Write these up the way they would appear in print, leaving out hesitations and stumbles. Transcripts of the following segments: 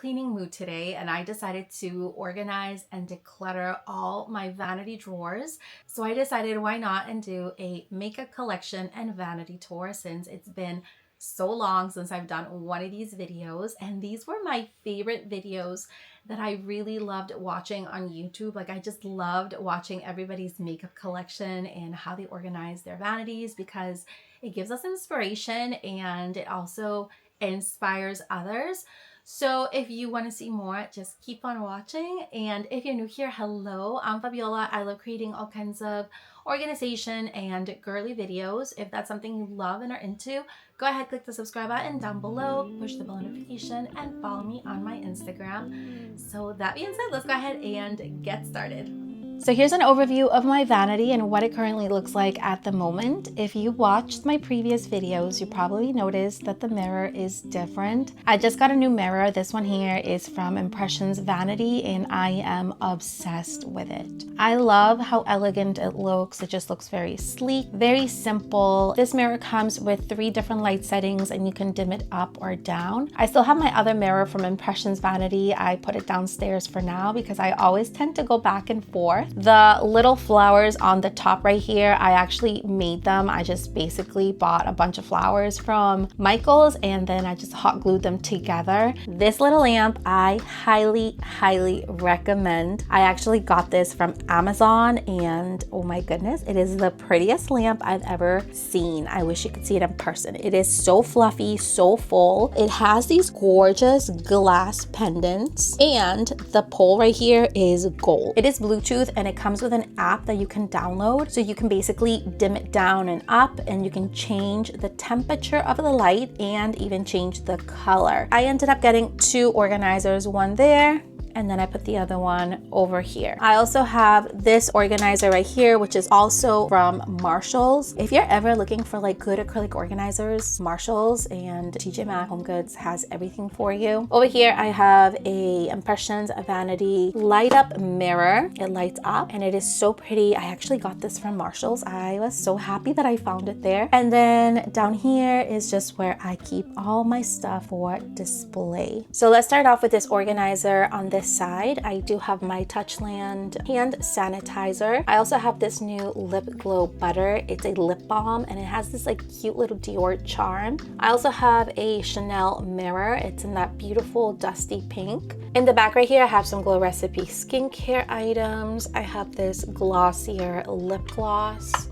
cleaning mood today, and I decided to organize and declutter all my vanity drawers. So I decided why not and do a makeup collection and vanity tour, since it's been so long since I've done one of these videos, and these were my favorite videos that I really loved watching on YouTube. Like, I just loved watching everybody's makeup collection and how they organize their vanities, because it gives us inspiration and it also inspires others. So if you want to see more, just keep on watching. And if you're new here, hello, I'm Fabiola. I love creating all kinds of organization and girly videos. If that's something you love and are into, go ahead, click the subscribe button down below, push the bell notification, and follow me on my Instagram. So that being said, let's go ahead and get started. So here's an overview of my vanity and what it currently looks like at the moment. If you watched my previous videos, you probably noticed that the mirror is different. I just got a new mirror. This one here is from Impressions Vanity, and I am obsessed with it. I love how elegant it looks. It just looks very sleek, very simple. This mirror comes with 3 different light settings, and you can dim it up or down. I still have my other mirror from Impressions Vanity. I put it downstairs for now because I always tend to go back and forth. The little flowers on the top right here, I actually made them. I just basically bought a bunch of flowers from Michael's and then I just hot glued them together. This little lamp, I highly recommend. I actually got this from Amazon and oh my goodness, it is the prettiest lamp I've ever seen. I wish you could see it in person. It is so fluffy, so full. It has these gorgeous glass pendants and the pole right here is gold. It is Bluetooth and it comes with an app that you can download, so you can basically dim it down and up, and you can change the temperature of the light and even change the color. I ended up getting 2 organizers, one there and then I put the other one over here. I also have this organizer right here, which is also from Marshall's. If you're ever looking for like good acrylic organizers, Marshall's and TJ Maxx Home Goods has everything for you. Over here, I have a Impressions Vanity light up mirror. It lights up and it is so pretty. I actually got this from Marshall's. I was so happy that I found it there. And then down here is just where I keep all my stuff for display. So let's start off with this organizer. On this side, I do have my Touchland hand sanitizer. I also have this new Lip Glow Butter. It's a lip balm and it has this like cute little Dior charm. I also have a Chanel mirror. It's in that beautiful dusty pink. In the back right here, I have some Glow Recipe skincare items. I have this glossier lip gloss,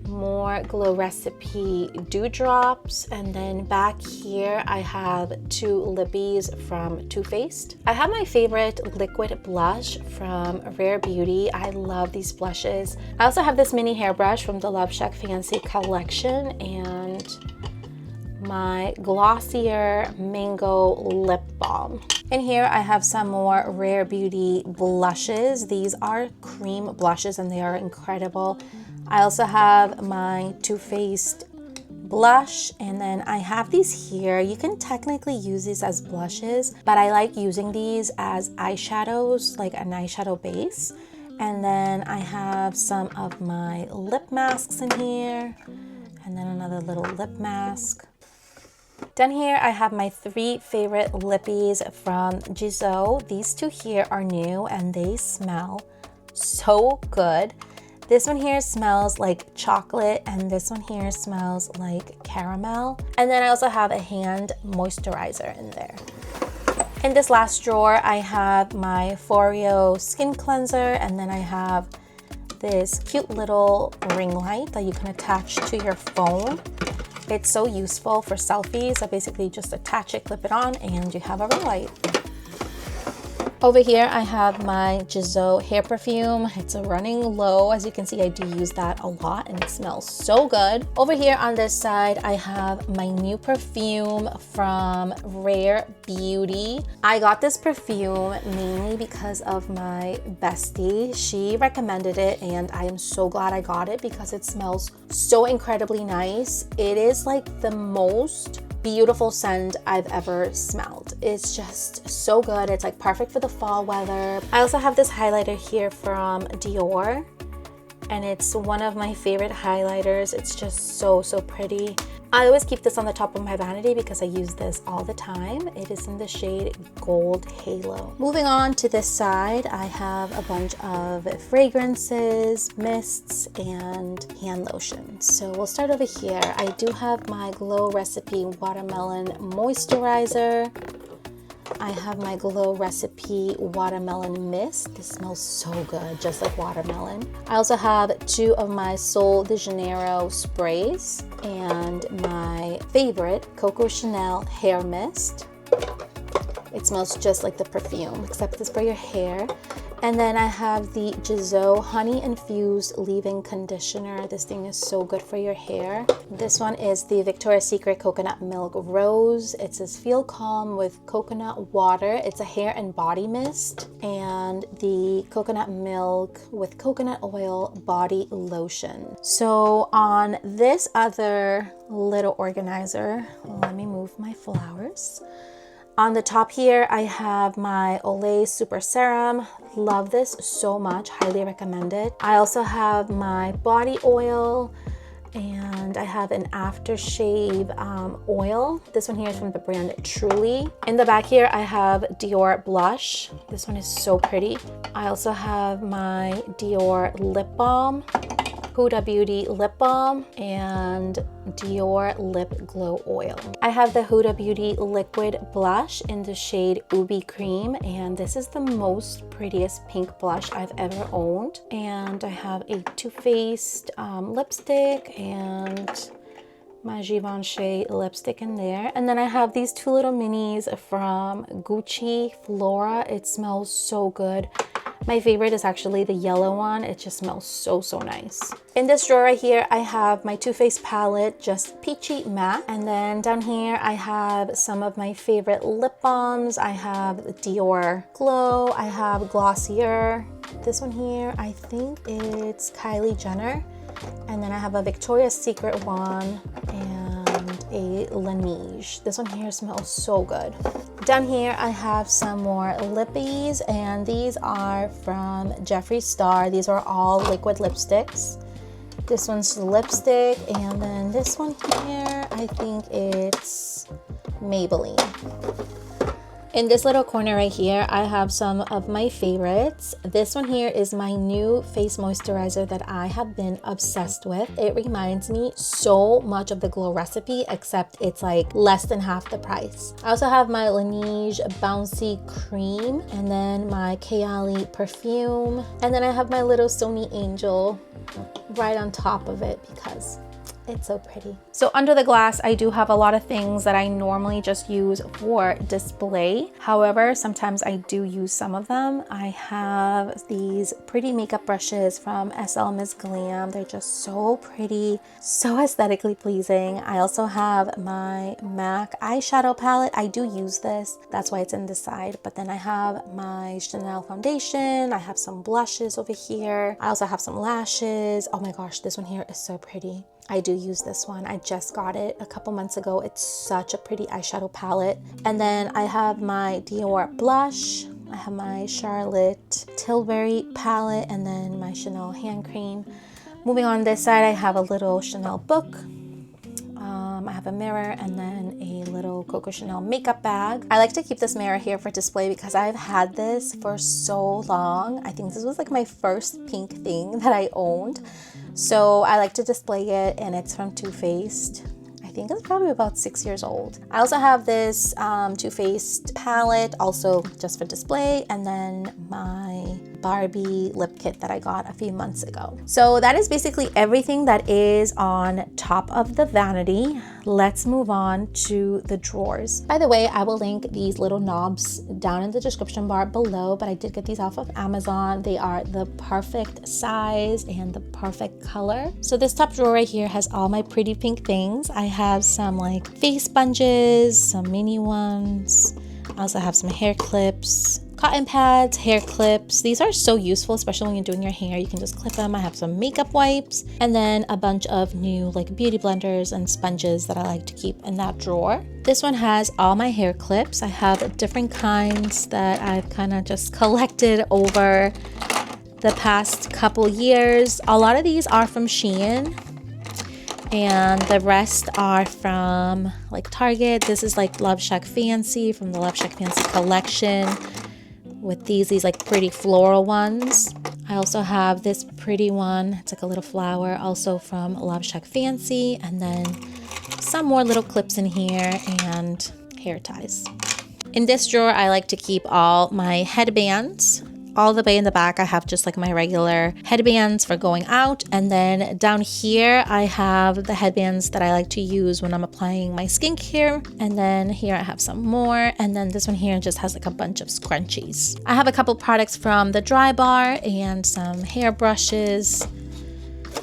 more Glow Recipe dewdrops, and then back here I have 2 lippies from Too Faced. I have my favorite liquid blush from Rare Beauty. I love these blushes. I also have this mini hairbrush from the Love Shack Fancy collection and my glossier mango lip balm. In here I have some more Rare Beauty blushes. These are cream blushes and they are incredible. I also have my Too Faced blush, and then I have these here. You can technically use these as blushes, but I like using these as eyeshadows, like an eyeshadow base. And then I have some of my lip masks in here, and then another little lip mask. Down here, I have my 3 favorite lippies from Gisou. These 2 here are new and they smell so good. This one here smells like chocolate and this one here smells like caramel. And then I also have a hand moisturizer in there. In this last drawer, I have my Foreo skin cleanser, and then I have this cute little ring light that you can attach to your phone. It's so useful for selfies. So basically just attach it, clip it on, and you have a ring light. Over here, I have my Gisou hair perfume. It's a running low. As you can see, I do use that a lot and it smells so good. Over here on this side, I have my new perfume from Rare Beauty. I got this perfume mainly because of my bestie. She recommended it and I am so glad I got it because it smells so incredibly nice. It is like the most beautiful scent I've ever smelled. It's just so good. It's like perfect for the fall weather. I also have this highlighter here from Dior and it's one of my favorite highlighters. It's just so pretty. I always keep this on the top of my vanity because I use this all the time. It is in the shade Gold Halo. Moving on to this side, I have a bunch of fragrances, mists, and hand lotion. So we'll start over here. I do have my Glow Recipe Watermelon Moisturizer. I have my Glow Recipe Watermelon Mist. This smells so good, just like watermelon. I also have 2 of my Sol de Janeiro sprays and my favorite Coco Chanel Hair Mist. It smells just like the perfume, except it's for your hair. And then I have the Giselle Honey Infused Leave-In Conditioner. This thing is so good for your hair. This one is the Victoria's Secret Coconut Milk Rose. It says feel calm with coconut water. It's a hair and body mist. And the coconut milk with coconut oil body lotion. So on this other little organizer, let me move my flowers. On the top here, I have my Olay Super Serum. Love this so much, highly recommend it. I also have my body oil, and I have an aftershave oil. This one here is from the brand Truly. In the back here, I have Dior blush. This one is so pretty. I also have my Dior lip balm, Huda Beauty lip balm, and Dior lip glow oil. I have the Huda Beauty liquid blush in the shade Ubi Cream, and this is the most prettiest pink blush I've ever owned. And I have a Too Faced lipstick and my Givenchy lipstick in there. And then I have these 2 little minis from Gucci Flora. It smells so good. My favorite is actually the yellow one. It just smells so nice. In this drawer right here, I have my Too Faced palette, just peachy matte. And then down here, I have some of my favorite lip balms. I have Dior Glow. I have Glossier. This one here, I think it's Kylie Jenner. And then I have a Victoria's Secret one and a Laneige. This one here smells so good. Down here, I have some more lippies, and these are from Jeffree Star. These are all liquid lipsticks. This one's lipstick, and then this one here, I think it's Maybelline. In this little corner right here, I have some of my favorites. This one here is my new face moisturizer that I have been obsessed with. It reminds me so much of the Glow Recipe, except it's like less than half the price. I also have my Laneige Bouncy Cream, and then my Kayali perfume. And then I have my little Sony Angel right on top of it because it's so pretty. So under the glass, I do have a lot of things that I normally just use for display. However, sometimes I do use some of them. I have these pretty makeup brushes from SL Miss Glam. They're just so pretty, so aesthetically pleasing. I also have my MAC eyeshadow palette. I do use this. That's why it's in this side. But then I have my Chanel foundation. I have some blushes over here. I also have some lashes. Oh my gosh, this one here is so pretty. I do use this one. I just got it a couple months ago. It's such a pretty eyeshadow palette. And then I have my Dior blush. I have my Charlotte Tilbury palette, and then my Chanel hand cream. Moving on this side, I have a little Chanel book. I have a mirror, and then a little Coco Chanel makeup bag. I like to keep this mirror here for display because I've had this for so long. I think this was like my first pink thing that I owned. So I like to display it, and it's from Too Faced. I think it's probably about 6 years old. I also have this Too Faced palette, also just for display, and then my Barbie lip kit that I got a few months ago. So that is basically everything that is on top of the vanity. Let's move on to the drawers. By the way, I will link these little knobs down in the description bar below, but I did get these off of Amazon. They are the perfect size and the perfect color. So this top drawer right here has all my pretty pink things. I have some like face sponges, some mini ones. I also have some hair clips, cotton pads, hair clips. These are so useful, especially when you're doing your hair. You can just clip them. I have some makeup wipes, and then a bunch of new like beauty blenders and sponges that I like to keep in that drawer. This one has all my hair clips. I have different kinds that I've kind of just collected over the past couple years. A lot of these are from Shein. And the rest are from like Target. This is like Love Shack Fancy from the Love Shack Fancy collection with these like pretty floral ones. I also have this pretty one. It's like a little flower, also from Love Shack Fancy. And then some more little clips in here and hair ties. In this drawer, I like to keep all my headbands. All the way in the back, I have just like my regular headbands for going out. And then down here, I have the headbands that I like to use when I'm applying my skincare. And then here I have some more. And then this one here just has like a bunch of scrunchies. I have a couple products from the Dry Bar and some hair brushes.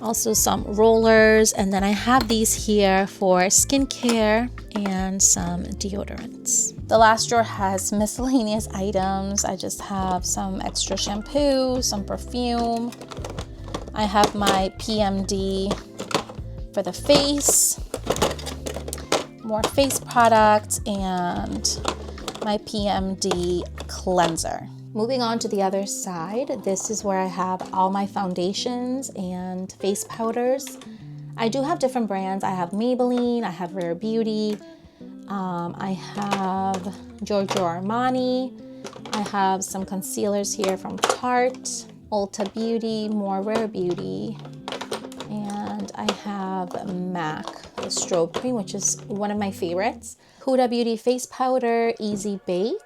Also some rollers. And then I have these here for skincare and some deodorants. The last drawer has miscellaneous items. I just have some extra shampoo, some perfume. I have my PMD for the face, more face products, and my PMD cleanser. Moving on to the other side, this is where I have all my foundations and face powders. I do have different brands. I have Maybelline, I have Rare Beauty, I have Giorgio Armani, I have some concealers here from Tarte, Ulta Beauty, more Rare Beauty, and I have MAC, the strobe cream, which is one of my favorites. Huda Beauty face powder, Easy Bake.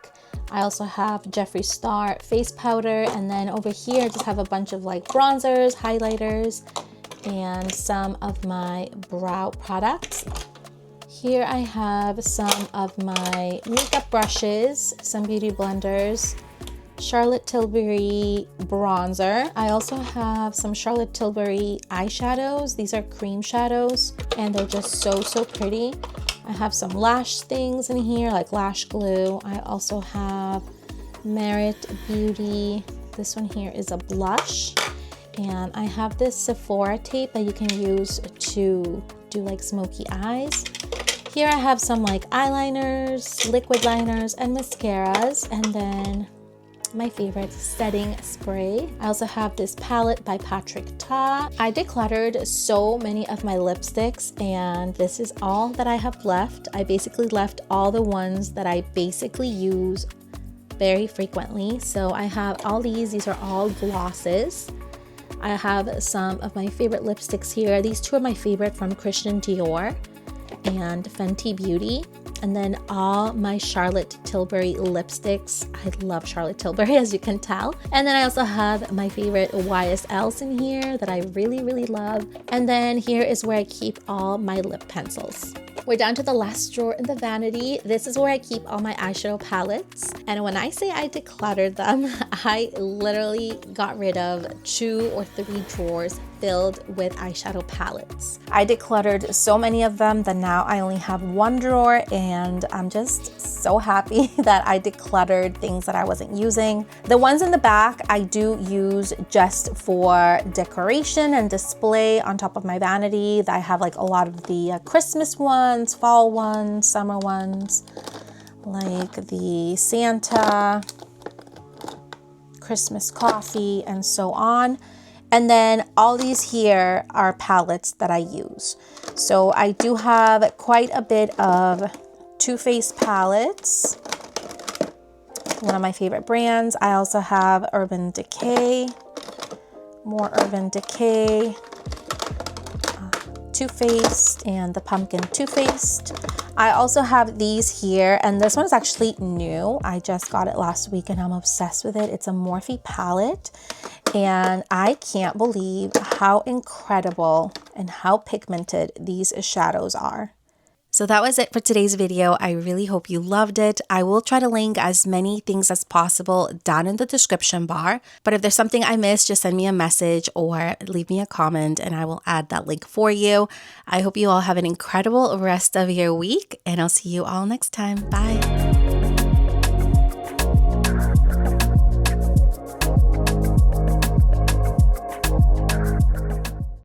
I also have Jeffree Star face powder, and then over here I just have a bunch of like bronzers, highlighters, and some of my brow products. Here I have some of my makeup brushes, some beauty blenders, Charlotte Tilbury bronzer. I also have some Charlotte Tilbury eyeshadows. These are cream shadows and they're just so pretty. I have some lash things in here like lash glue. I also have Merit Beauty. This one here is a blush. And I have this Sephora tape that you can use to do like smoky eyes. Here I have some like eyeliners, liquid liners, and mascaras, and then my favorite setting spray. I also have this palette by Patrick Ta. I decluttered so many of my lipsticks, and this is all that I have left. I basically left all the ones that I basically use very frequently. So I have all these are all glosses. I have some of my favorite lipsticks here. These two are my favorite from Christian Dior and Fenty Beauty. And then all my Charlotte Tilbury lipsticks. I love Charlotte Tilbury, as you can tell. And then I also have my favorite YSLs in here that I really love. And then here is where I keep all my lip pencils. We're down to the last drawer in the vanity. This is where I keep all my eyeshadow palettes. And when I say I decluttered them, I literally got rid of 2 or 3 drawers filled with eyeshadow palettes. I decluttered so many of them that now I only have 1 drawer, and I'm just so happy that I decluttered things that I wasn't using. The ones in the back I do use just for decoration and display on top of my vanity. I have like a lot of the Christmas ones, fall ones, summer ones, like the Santa, Christmas coffee, and so on. And then all these here are palettes that I use. So I do have quite a bit of Too Faced palettes, one of my favorite brands. I also have Urban Decay, more Urban Decay, Too Faced, and the Pumpkin Too Faced. I also have these here, and this one is actually new. I just got it last week and I'm obsessed with it. It's a Morphe palette, and I can't believe how incredible and how pigmented these shadows are. So that was it for today's video. I really hope you loved it. I will try to link as many things as possible down in the description bar. But if there's something I missed, just send me a message or leave me a comment and I will add that link for you. I hope you all have an incredible rest of your week, and I'll see you all next time. Bye.